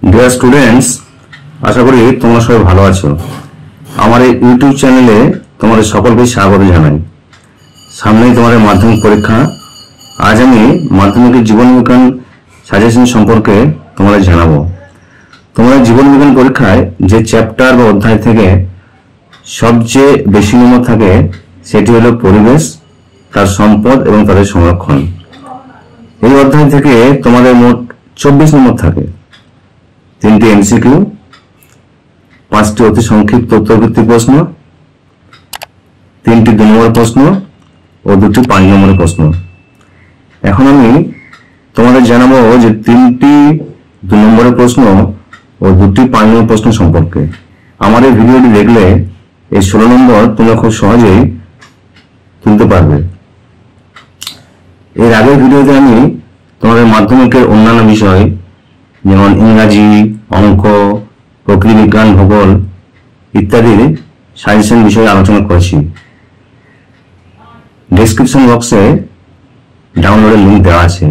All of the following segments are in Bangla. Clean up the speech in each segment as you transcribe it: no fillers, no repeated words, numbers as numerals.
ডিয়ার স্টুডেন্টস, আশা করি তোমরা সবাই ভালো আছো। আমার এই ইউটিউব চ্যানেলে তোমাদের সকলকে স্বাগত জানাই। সামনেই তোমাদের মাধ্যমিক পরীক্ষা। আজ আমি মাধ্যমিকের জীবন বিজ্ঞান সাজেশন সম্পর্কে তোমাদের জানাবো। তোমাদের জীবন বিজ্ঞান পরীক্ষায় যে চ্যাপ্টার বা অধ্যায় থেকে সবচেয়ে বেশি নম্বর থাকে সেটি হলো পরিবেশ, তার সম্পদ এবং তাদের সংরক্ষণ। এই অধ্যায় থেকে তোমাদের মোট 24 নম্বর থাকে। 3টি এমসিকিউ, 5টি অতি সংক্ষিপ্ত উত্তরভিত্তিক প্রশ্ন, 3টি 2 নম্বরের প্রশ্ন ও 2টি 5 নম্বরের প্রশ্ন। এখন আমি তোমাদের জানাবো যে 3টি 2 নম্বরের প্রশ্ন ও 2টি 5 নম্বরের প্রশ্ন সম্পর্কে। আমার এই ভিডিওটি দেখলে এই 16 নম্বর তোমরা খুব সহজেই তুলতে পারবে। এর আগের ভিডিওতে আমি তোমাদের মাধ্যমিকের অন্যান্য বিষয় যেমন ইংরাজি, অঙ্ক, প্রকৃতি বিজ্ঞান, ভূগোল ইত্যাদির সাজেশন বিষয়ে আলোচনা করেছি। ডেসক্রিপশন বক্সে ডাউনলোডের লিঙ্ক দেওয়া আছে,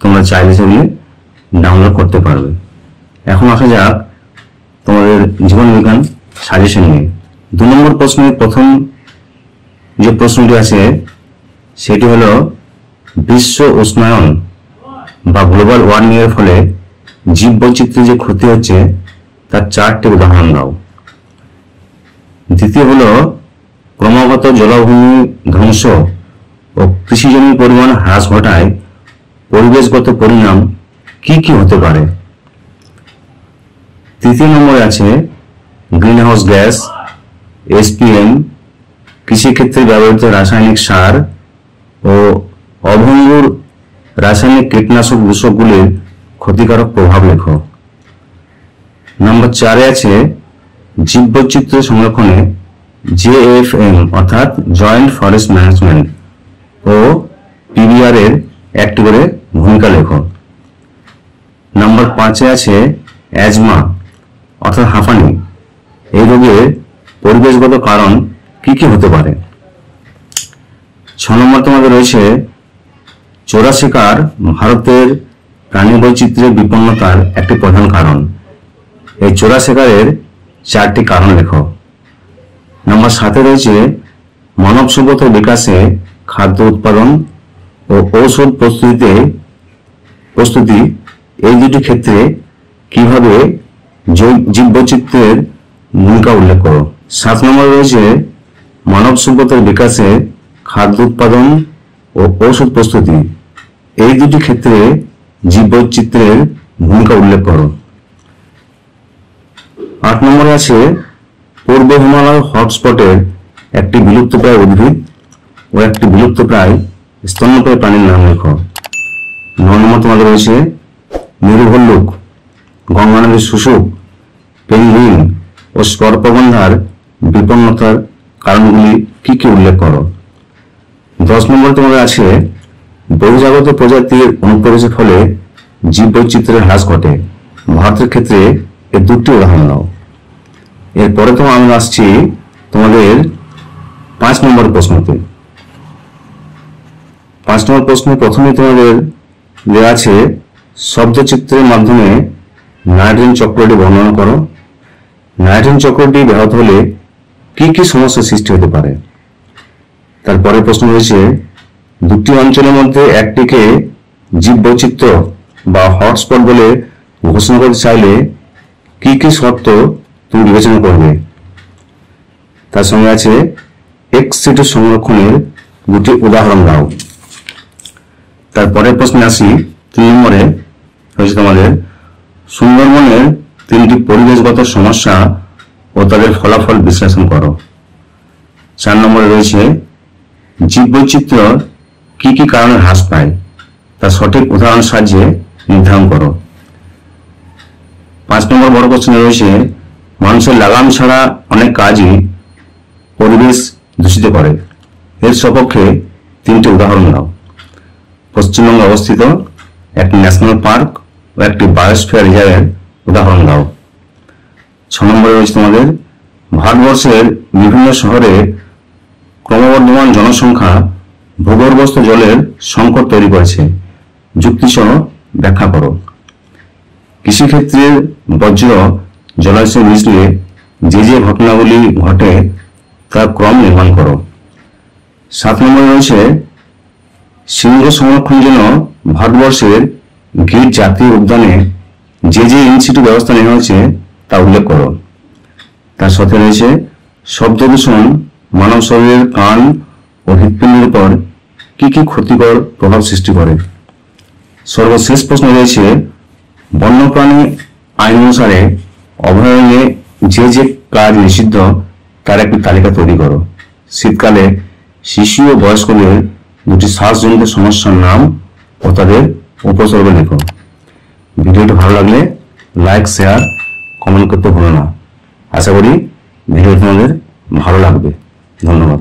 তোমরা চাইলে সেগুলি ডাউনলোড করতে পারবে। এখন আসা যাক তোমাদের জীবন বিজ্ঞান সাজেশন নিয়ে। 2 নম্বর প্রশ্নের প্রথম যে প্রশ্নটি আছে সেটি হলো বিশ্ব উষ্ণায়ন বা গ্লোবাল ওয়ার্মিং এর ফলে জীববৈচিত্র্যের যে ক্ষতি হচ্ছে তার 4টি উদাহরণ দাও। দ্বিতীয় হলো ক্রমাগত জলাভূমি ধ্বংস ও কৃষিজমির পরিমাণ হ্রাস ঘটায় পরিবেশগত পরিণাম কি কি হতে পারে। তৃতীয় নম্বরে আছে গ্রিনহাউস গ্যাস, এসপিএম, কৃষিক্ষেত্রে ব্যবহৃত রাসায়নিক সার ও অভঙ্গুর রাসায়নিক কীটনাশক দূষকগুলির ক্ষতিকারক প্রভাব লেখো। নম্বর 4 আছে জীববৈচিত্র্য সংরক্ষণে জেএফএম অর্থাৎ জয়েন্ট ফরেস্ট ম্যানেজমেন্ট ও পিবিআর এর একটি করে ভূমিকা লেখো। নম্বর 5 আছে অ্যাজমা অর্থাৎ হাঁপানি, এই রোগের পরিবেশগত কারণ কি কি হতে পারে। 6 নম্বর তোমাদের রয়েছে চোরা শিকার ভারতের প্রাণী বৈচিত্র্যের বিপন্নতার একটি প্রধান কারণ। এই চোরা শিকারের 4টি কারণ লেখো। নম্বর 7 রয়েছে মানব সভ্যতার বিকাশে খাদ্য উৎপাদন ও ঔষধ প্রস্তুতি এই দুটি ক্ষেত্রে কিভাবে জীববৈচিত্র্যের ভূমিকা উল্লেখ করো। 7 নম্বর রয়েছে মানব সভ্যতার বিকাশে খাদ্য উৎপাদন ও ঔষধ প্রস্তুতি এই দুটি ক্ষেত্রে জীববৈচিত্র্যের ভূমিকা উল্লেখ করো। 8 নম্বরে আছে পূর্ব হিমালয় হটস্পটের একটি বিলুপ্তপ্রায় উদ্ভিদ ও একটি বিলুপ্তপ্রায় স্তন্যপায়ী প্রাণীর নাম লেখো। 9 নম্বর তোমাদের রয়েছে মেরু ভল্লুক, গঙ্গা নদীর শুশুক, পেঙ্গুইন ও স্কর্পগন্ধার বিপন্নতার কারণগুলি কি কি উল্লেখ করো। 10 নম্বরে তোমাদের আছে বহিরাগত প্রজাতির অনুপ্রবেশের ফলে জীববৈচিত্র্যের হ্রাস ঘটে, ভারতের ক্ষেত্রে এর 2টি উদাহরণ দাও। এরপরে তো আমরা আসছি তোমাদের 5 নম্বর প্রশ্নতে। 5 নম্বর প্রশ্নে প্রথমে তোমাদের দেওয়া আছে শব্দচিত্রের মাধ্যমে নাইট্রোজেন চক্রটি বর্ণনা করো। নাইট্রোজেন চক্রটি ব্যাহত হলে কি কি সমস্যার সৃষ্টি হতে পারে। তারপরে প্রশ্ন রয়েছে 2টি অঞ্চলের মধ্যে একটিকে জীববৈচিত্র্য বা হটস্পট বলে ঘোষণা করতে চাইলে কি কি শর্ত তুমি বিবেচনা করবে। তার সঙ্গে আছে এক্স সিটি সংরক্ষণের 2টি উদাহরণ দাও। তারপরের প্রশ্নে আসি 3 নম্বরে হয়েছে তোমাদের সুন্দরবনের 3টি পরিবেশগত সমস্যা ও তাদের ফলাফল বিশ্লেষণ করো। 4 নম্বরে রয়েছে জীববৈচিত্র্য কি কি কারণে হ্রাস পায় তার সঠিক উদাহরণ সাহায্যে নির্ধারণ করো। 5 নম্বর বড় প্রশ্নে রয়েছে মানুষের লাগাম ছাড়া অনেক কাজই পরিবেশ দূষিত করে, এর সপক্ষে 3টি উদাহরণ দাও। পশ্চিমবঙ্গে অবস্থিত একটি ন্যাশনাল পার্ক ও একটি বায়োস্ফিয়ার রিজার্ভের উদাহরণ দাও। 6 নম্বরে রয়েছে তোমাদের ভারতবর্ষের বিভিন্ন শহরে ক্রমবর্ধমান জনসংখ্যা ভূগর্ভস্থ জলের সংকট তৈরি করেছে, যুক্তিসহ ব্যাখ্যা করো। কৃষিক্ষেত্রে বজ্র জলাশয়ে মিশলে যে যে ঘটনাগুলি ঘটে তার ক্রম নির্মাণ করো। 7 নম্বরে রয়েছে সিংহ সংরক্ষণের জন্য ভারতবর্ষের গির জাতীয় উদ্যানে যে যে ইনস্টিটিউট ব্যবস্থা নেওয়া হয়েছে তা উল্লেখ করো। তার সাথে রয়েছে শব্দ দূষণ মানব শরীরের কান ও হৃৎপিণ্ডের উপর কি কি ক্ষতিকর প্রভাব সৃষ্টি করে। সর্বশেষ প্রশ্ন রয়েছে বন্যপ্রাণী আইন অনুসারে অভয়ারণ্যে যে যে কাজ নিষিদ্ধ তার একটি তালিকা তৈরি করো। শীতকালে শিশু ও বয়স্কদের দুটি শ্বাসজনিত সমস্যার নাম ও তাদের উপসর্গ লেখো। ভিডিওটি ভালো লাগলে লাইক শেয়ার কমেন্ট করতে ভুলো না। আশা করি ভিডিও তোমাদের ভালো লাগবে। ধন্যবাদ।